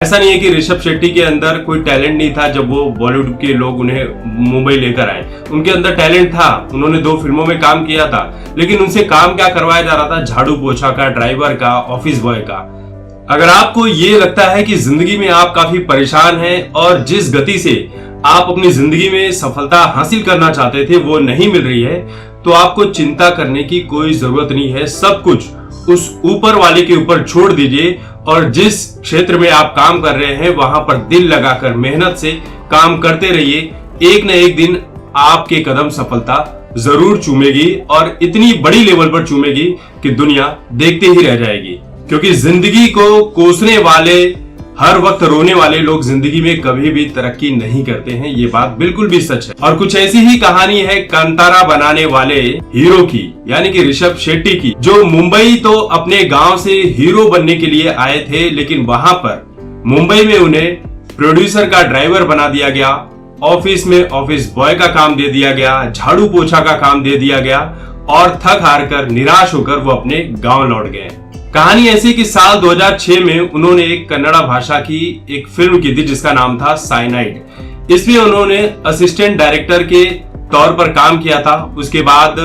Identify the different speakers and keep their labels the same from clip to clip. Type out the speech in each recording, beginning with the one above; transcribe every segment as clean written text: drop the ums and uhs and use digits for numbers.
Speaker 1: ऐसा नहीं है कि ऋषभ शेट्टी के अंदर कोई टैलेंट नहीं था जब वो बॉलीवुड के लोग उन्हें मुंबई लेकर आए। उनके अंदर टैलेंट था, उन्होंने 2 फिल्मों में काम किया था, लेकिन उनसे काम क्या करवाया जा रहा था? झाड़ू पोछा का, ड्राइवर का, ऑफिस बॉय का। अगर आपको ये लगता है कि जिंदगी में आप काफी परेशान हैं और जिस गति से आप अपनी जिंदगी में सफलता हासिल करना चाहते थे वो नहीं मिल रही है, तो आपको चिंता करने की कोई जरूरत नहीं है। सब कुछ उस ऊपर वाले के ऊपर छोड़ दीजिए और जिस क्षेत्र में आप काम कर रहे हैं वहां पर दिल लगाकर मेहनत से काम करते रहिए। एक न एक दिन आपके कदम सफलता जरूर चूमेगी और इतनी बड़ी लेवल पर चूमेगी कि दुनिया देखते ही रह जाएगी। क्योंकि जिंदगी को कोसने वाले, हर वक्त रोने वाले लोग जिंदगी में कभी भी तरक्की नहीं करते हैं। ये बात बिल्कुल भी सच है। और कुछ ऐसी ही कहानी है कांतारा बनाने वाले हीरो की, यानी कि ऋषभ शेट्टी की, जो मुंबई तो अपने गांव से हीरो बनने के लिए आए थे, लेकिन वहां पर मुंबई में उन्हें प्रोड्यूसर का ड्राइवर बना दिया गया, ऑफिस में ऑफिस बॉय का काम दे दिया गया, झाड़ू पोछा का काम दे दिया गया और थक हार कर निराश होकर वो अपने गांव लौट गए। कहानी ऐसी कि साल 2006 में उन्होंने एक कन्नड़ा भाषा की एक फिल्म की थी जिसका नाम था साइनाइड। इसमें उन्होंने असिस्टेंट डायरेक्टर के तौर पर काम किया था। उसके बाद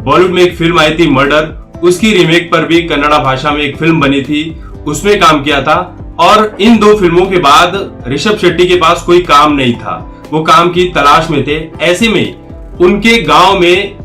Speaker 1: बॉलीवुड में एक फिल्म आई थी मर्डर, उसकी रीमेक पर भी कन्नड़ा भाषा में एक फिल्म बनी थी, उसमें काम किया था। और इन 2 फिल्मों के बाद ऋषभ शेट्टी के पास कोई काम नहीं था, वो काम की तलाश में थे। ऐसे में उनके गांव में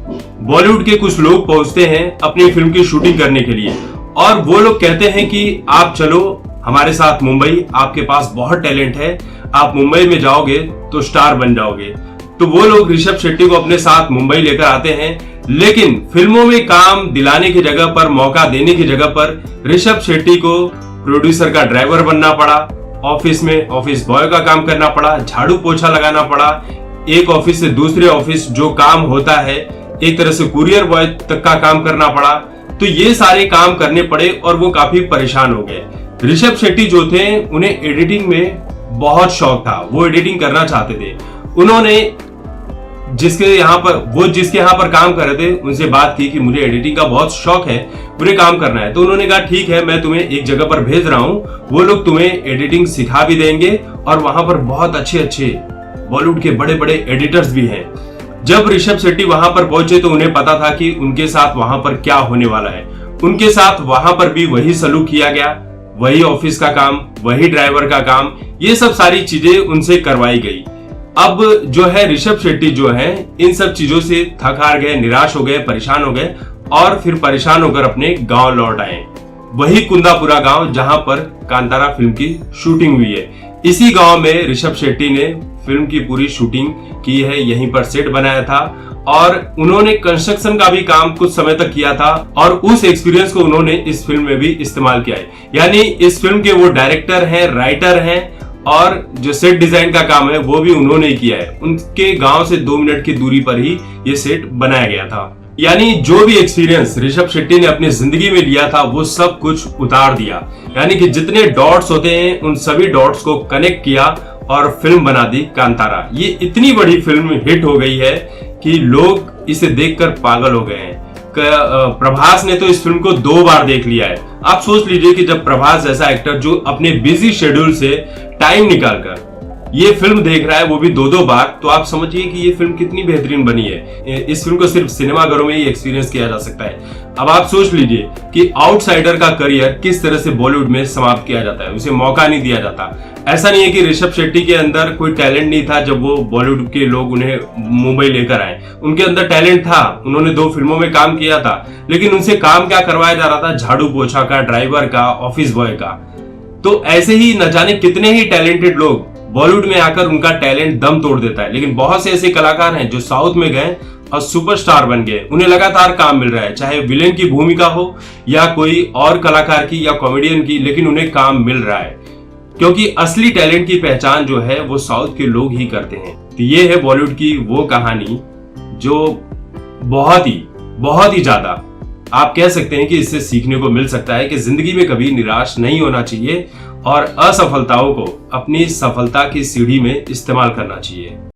Speaker 1: बॉलीवुड के कुछ लोग पहुंचते हैं अपनी फिल्म की शूटिंग करने के लिए और वो लोग कहते हैं कि आप चलो हमारे साथ मुंबई, आपके पास बहुत टैलेंट है, आप मुंबई में जाओगे तो स्टार बन जाओगे। तो वो लोग ऋषभ शेट्टी को अपने साथ मुंबई लेकर आते हैं, लेकिन फिल्मों में काम दिलाने की जगह पर, मौका देने की जगह पर ऋषभ शेट्टी को प्रोड्यूसर का ड्राइवर बनना पड़ा, ऑफिस में ऑफिस बॉय का काम करना पड़ा, झाड़ू पोछा लगाना पड़ा, एक ऑफिस से दूसरे ऑफिस जो काम होता है, एक तरह से कुरियर बॉय तक का काम करना पड़ा। तो ये सारे काम करने पड़े और वो काफी परेशान हो गए। ऋषभ शेट्टी जो थे उन्हें एडिटिंग में बहुत शौक था, वो एडिटिंग करना चाहते थे। उन्होंने जिसके यहाँ पर काम कर रहे थे उनसे बात की कि मुझे एडिटिंग का बहुत शौक है, मुझे काम करना है। तो उन्होंने कहा ठीक है, मैं तुम्हें एक जगह पर भेज रहा हूँ, वो लोग तुम्हें एडिटिंग सिखा भी देंगे और वहां पर बहुत अच्छे अच्छे बॉलीवुड के बड़े बड़े एडिटर्स भी हैं। जब ऋषभ शेट्टी वहां पर पहुंचे तो उन्हें पता था कि उनके साथ वहां पर क्या होने वाला है। उनके साथ वहां पर भी वही सलूक किया गया, वही ऑफिस का काम, वही ड्राइवर का काम, ये सब सारी चीजें उनसे करवाई गई। अब जो है ऋषभ शेट्टी जो है इन सब चीजों से थक हार गए, निराश हो गए, परेशान हो गए और फिर परेशान होकर अपने गांव लौट आए। वही कुंदापुरा गांव जहां पर कांतारा फिल्म की शूटिंग हुई है। इसी गांव में ऋषभ शेट्टी ने फिल्म की पूरी शूटिंग की है, यहीं पर सेट बनाया था और उन्होंने कंस्ट्रक्शन का भी काम कुछ समय तक किया था और उस एक्सपीरियंस को उन्होंने इस फिल्म में भी इस्तेमाल किया है। यानी इस फिल्म के वो डायरेक्टर हैं, राइटर हैं और जो सेट डिजाइन का काम है वो भी उन्होंने किया है। उनके गांव से 2 मिनट की दूरी पर ही ये सेट बनाया गया था। यानी जो भी एक्सपीरियंस ऋषभ शेट्टी ने अपनी जिंदगी में लिया था वो सब कुछ उतार दिया। यानी कि जितने डॉट्स होते हैं उन सभी डॉट्स को कनेक्ट किया और फिल्म बना दी कांतारा। ये इतनी बड़ी फिल्म हिट हो गई है कि लोग इसे देखकर पागल हो गए हैं। प्रभास ने तो इस फिल्म को 2 बार देख लिया है। आप सोच लीजिए कि जब प्रभास जैसा एक्टर जो अपने बिजी शेड्यूल से टाइम निकालकर ये फिल्म देख रहा है वो भी 2-2 बार, तो आप समझिए कि ये फिल्म कितनी बेहतरीन बनी है। इस फिल्म को सिर्फ सिनेमाघरों में ही एक्सपीरियंस किया जा सकता है। अब आप सोच लीजिए कि आउटसाइडर का करियर किस तरह से बॉलीवुड में समाप्त किया जाता है, उसे मौका नहीं दिया जाता। ऐसा नहीं है कि ऋषभ शेट्टी के अंदर कोई टैलेंट नहीं था जब वो बॉलीवुड के लोग उन्हें मुंबई लेकर आए। उनके अंदर टैलेंट था, उन्होंने 2 फिल्मों में काम किया था, लेकिन उनसे काम क्या करवाया जा रहा था? झाड़ू पोछा का, ड्राइवर का, ऑफिस बॉय का। तो ऐसे ही न जाने कितने ही टैलेंटेड लोग बॉलीवुड में आकर उनका टैलेंट दम तोड़ देता है। लेकिन बहुत से ऐसे कलाकार हैं जो साउथ में गए और सुपरस्टार बन गए, उन्हें लगातार काम मिल रहा है, चाहे विलेन की भूमिका हो या कोई और कलाकार की या कॉमेडियन की, लेकिन उन्हें काम मिल रहा है क्योंकि असली टैलेंट की पहचान जो है वो साउथ के लोग ही करते हैं। तो ये है बॉलीवुड की वो कहानी जो बहुत ही ज्यादा आप कह सकते हैं कि इससे सीखने को मिल सकता है कि जिंदगी में कभी निराश नहीं होना चाहिए और असफलताओं को अपनी सफलता की सीढ़ी में इस्तेमाल करना चाहिए।